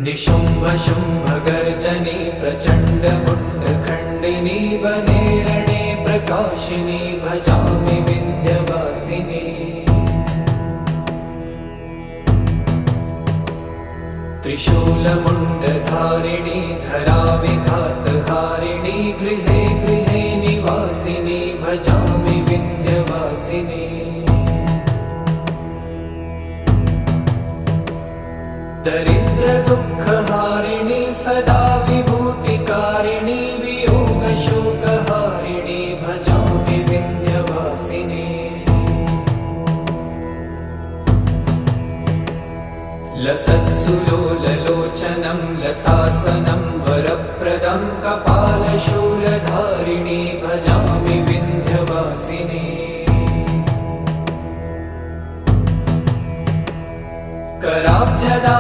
निशुम्भ शुम्भ गर्जनी प्रचण्ड मुण्डखण्डिनी वने रणे प्रकाशिनी भजामि विन्ध्यवासिनी। त्रिशूलमुण्डधारिणी धराविघातहारिणी गृहे गृहे निवासिनी भजामि विन्ध्यवासिनी। दरिद्र दुःखहारिणी सदा विभूतिकारिणी वियोगशोकहारिणी भजामि विन्ध्यवासिनी। लसत्सुलोललोचनं लतासनं वरप्रदं कपालशूलधारिणी भजामि विन्ध्यवासिनी। कराब्जदा